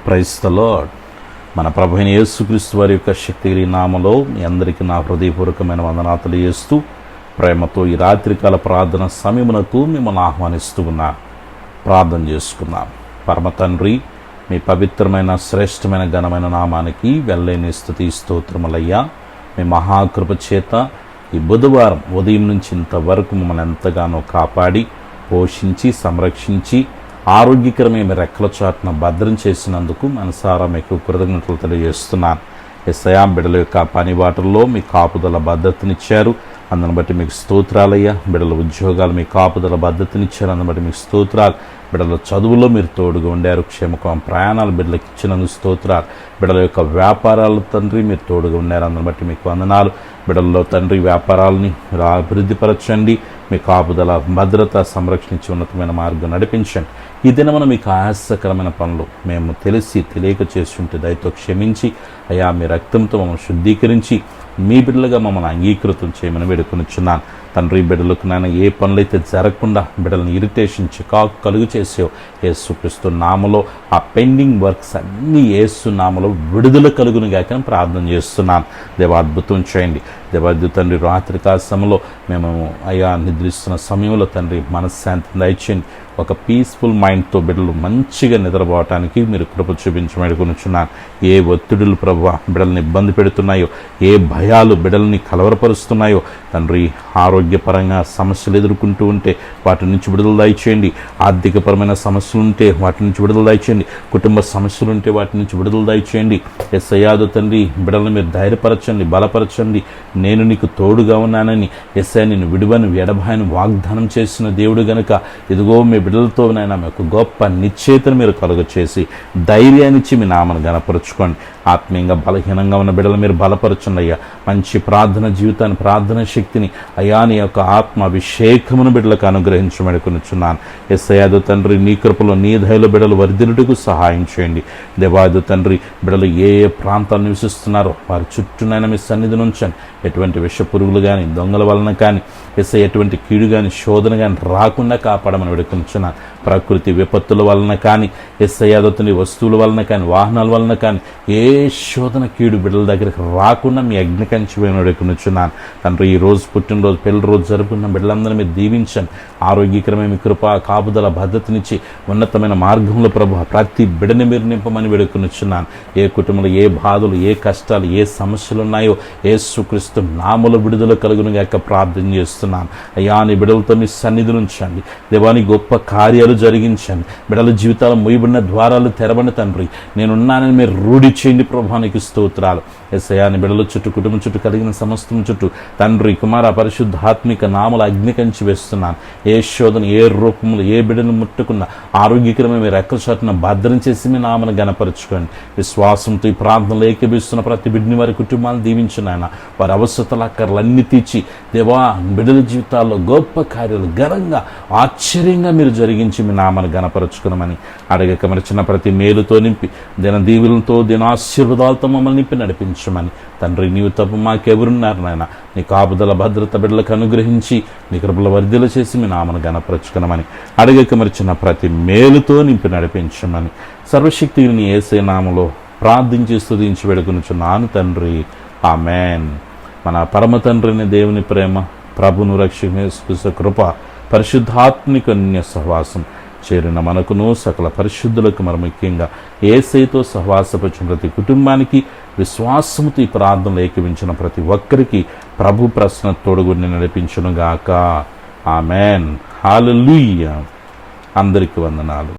Praise the lord. మన ప్రభువైన యేసుక్రీస్తు వారి యొక్క శక్తి నామములో మీ అందరికీ నా హృదయపూర్వకమైన వందనాలు తెలియజేస్తూ ప్రేమతో ఈ రాత్రికాల ప్రార్థన సమయమునకు మిమ్మల్ని ఆహ్వానిస్తూ ఉన్నాను. ప్రార్థన చేసుకున్నాం. పరమ తండ్రి, మీ పవిత్రమైన శ్రేష్టమైన ఘనమైన నామానికి వెళ్ళలేని స్తుతి స్తోత్రములయ్యా. మీ మహాకృప చేత ఈ బుధవారం ఉదయం నుంచి ఇంతవరకు మమ్మల్ని ఎంతగానో కాపాడి పోషించి సంరక్షించి ఆరోగ్యకరమైన మీ రెక్కల చాటున భద్రం చేసినందుకు మనసారా మీకు కృతజ్ఞతలు తెలియజేస్తున్నాను. యేసయ్యా, బిడ్డల యొక్క పని బాటల్లో మీ కాపుదల భద్రతనిచ్చారు, అందుని బట్టి మీకు స్తోత్రాలయ్యా. బిడ్డల ఉద్యోగాలు మీ కాపుదల భద్రతనిచ్చారు, అందుని బట్టి మీకు స్తోత్రాలు. బిడ్డల చదువులో మీరు తోడుగా ఉండారు, క్షేమకం ప్రయాణాలు బిడ్డలకు ఇచ్చినందుకు స్తోత్రాలు. బిడ్డల యొక్క వ్యాపారాలు తండ్రి మీరు తోడుగా ఉన్నారు, అందుని బట్టి మీకు వందనాలు. బిడ్డల్లో తండ్రి వ్యాపారాలని మీరు అభివృద్ధిపరచండి, మీ కాపుదల భద్రత సంరక్షించి ఉన్నతమైన మార్గం నడిపించండి. ఈ దినమున మీకు ఆయాసకరమైన పనులు మేము తెలియక చేస్తుంటే దయతో క్షమించి అయ్యా, మీ రక్తంతో మమ్మల్ని శుద్ధీకరించి మీ బిడ్డలుగా మమ్మల్ని అంగీకృతం చేయమని వేడుకొనిచున్నాను. తండ్రి, బిడ్డలకు నాయన ఏ పనులైతే జరగకుండా బిడ్డలను ఇరిటేషన్ చికాకు కలుగు చేసావు, యేసుక్రీస్తు నామలో ఆ పెండింగ్ వర్క్స్ అన్నీ యేసు నామలో విడుదల కలుగును గాక ప్రార్థన చేస్తున్నాను. దేవా, అద్భుతం చేయండి. దేవాద్భుత తండ్రి, రాత్రికాల సమయంలో మేము అయ్యా నిద్రిస్తున్న సమయంలో తండ్రి మనశ్శాంతిని దయచేయండి. ఒక పీస్ఫుల్ మైండ్తో బిడ్డలు మంచిగా నిద్రపోవటానికి మీరు కృప చూపించమనుకున్నాను. ఏ ఒత్తిడులు ప్రభువా బిడ్డల్ని ఇబ్బంది పెడుతున్నాయో, ఏ భయాలు బిడ్డల్ని కలవరపరుస్తున్నాయో తండ్రి, ఆరోగ్యపరంగా సమస్యలు ఎదుర్కొంటూ ఉంటే వాటి నుంచి విడుదల దయచేయండి. ఆర్థికపరమైన సమస్యలు ఉంటే వాటి నుంచి విడుదల దయచేయండి. కుటుంబ సమస్యలు ఉంటే వాటి నుంచి విడుదల దయచేయండి. యేసయ్యా తండ్రి, బిడ్డలను మీరు ధైర్యపరచండి, బలపరచండి. నేను నీకు తోడుగా ఉన్నానని యేసయ్యా నిన్ను విడువని ఎడబాయని వాగ్దానం చేసిన దేవుడు గనుక ఇదిగో మీ బిడ్డలతో నాయన మీకు గొప్ప నిశ్చేతను మీరు కలుగ చేసి ధైర్యాన్నిచ్చి మీ నామను గణపరచుకోండి. ఆత్మీయంగా బలహీనంగా ఉన్న బిడ్డలు మీరు బలపరచండి అయ్యా. మంచి ప్రార్థన జీవితాన్ని, ప్రార్థన శక్తిని అయ్యా నీ యొక్క ఆత్మ అభిషేకమును బిడ్డలకు అనుగ్రహించమనుకునిచున్నాను. యేసయ్యా తండ్రి, నీ కృపలో నీ దయలో బిడ్డలు వర్ధిల్లుటకు సహాయం చేయండి. దేవాది తండ్రి, బిడ్డలు ఏ ప్రాంతాలు నివసిస్తున్నారో వారి చుట్టూనైనా మీ సన్నిధిని ఉంచండి. ఎటువంటి విష పురుగులు కానీ, దొంగల వలన కానీ, ఎటువంటి కీడు కానీ, శోధన కానీ రాకుండా కాపాడమని వేడుకొనిచున్నాను. ప్రకృతి విపత్తుల వలన కానీ, తండ్రి వస్తువుల వలన కానీ, వాహనాల వలన కానీ ఏ శోధన కీడు బిడ్డల దగ్గరికి రాకుండా మీ అగ్ని కంచి వేడుకొనిచున్నాను. తండ్రి, ఈ రోజు పుట్టినరోజు, పెళ్లి రోజు జరుపుకున్న బిడ్డలందరూ మీరు దీవించండి. ఆరోగ్యకరమైన మీ కృప కాపుదల భద్రతనిచ్చి ఉన్నతమైన మార్గంలో ప్రభు ప్రతి బిడ్డని మీరు నింపమని వేడుకొనిచున్నాను. ఏ కుటుంబంలో ఏ బాధలు, ఏ కష్టాలు, ఏ సమస్యలు ఉన్నాయో యేసుక్రీస్తు నామములో విడుదల కలుగును గాక ప్రార్థన చేస్తున్నాను. అయ్యా, నీ బిడ్డలతో మీ సన్నిధి ఉంచండి. దేవాని గొప్ప కార్యాలు జరిగించండి. బిడ్డల జీవితాలు మూయబడిన ద్వారాలు తెరవని తండ్రి, నేనున్నానని మీరు రూఢి చేయండి. ప్రభానికి స్తోత్రాలు. యేసయ్యా, నీ బిడ్డల చుట్టూ, కుటుంబం చుట్టూ, కలిగిన సమస్తం చుట్టూ తండ్రి కుమార పరిశుద్ధాత్మిక నామల అగ్ని కంచి వేస్తున్నాను. ఏ శోధన, ఏ రూపంలో ఏ బిడ్డను ముట్టుకున్న ఆరోగ్యకరమైన మీ రెక్కల చాటున భద్రం చేసి మీ నామను గణపరచుకోండి. విశ్వాసంతో ఈ ప్రార్థనలు ఏకీభవిస్తున్న ప్రతి బిడ్డని వారి కుటుంబాలను దీవించిన ఆయన వారి అవసరతల అక్కర్లన్నీ తీర్చి దేవా బిడ్డల జీవితాల్లో గొప్ప కార్యాలు ఘనంగా ఆశ్చర్యంగా మీరు జరిగించి మీ నామను గణపరచుకున్నామని అడగక మరిచిన ప్రతి మేలుతో నింపి దిన దీవులతో, దిన ఆశీర్వాదాలతో మమ్మల్ని నింపి నడిపించమని తండ్రి, నీవు తప్ప మాకెవరున్నారు నాయన. నీ కాపుదల భద్రత బిడ్డలకు అనుగ్రహించి నీ కృపల వర్ధిల చేసి మీ నామను గణపరచుకున్నామని అడగక మరిచిన ప్రతి మేలుతో నింపి నడిపించమని సర్వశక్తిని యేసయ్య నామములో ప్రార్థించి స్తుతించి వేడుకొనుచున్నాను తండ్రి. ఆమేన్. మన పరమ తండ్రిని దేవుని ప్రేమ, ప్రభును రక్షణ కృప, పరిశుద్ధాత్మిక అన్య సహవాసం చేరిన మనకును సకల పరిశుద్ధులకు మరి ముఖ్యంగా యేసయ్యతో సహవాసపరిచిన ప్రతి కుటుంబానికి, విశ్వాసముతో ఈ ప్రార్థనలు ఏకీవించిన ప్రతి ఒక్కరికి ప్రభు ప్రశ్న తోడుగుని నడిపించును గాక. ఆమేన్. హల్లెలూయా. అందరికీ వందనాలు.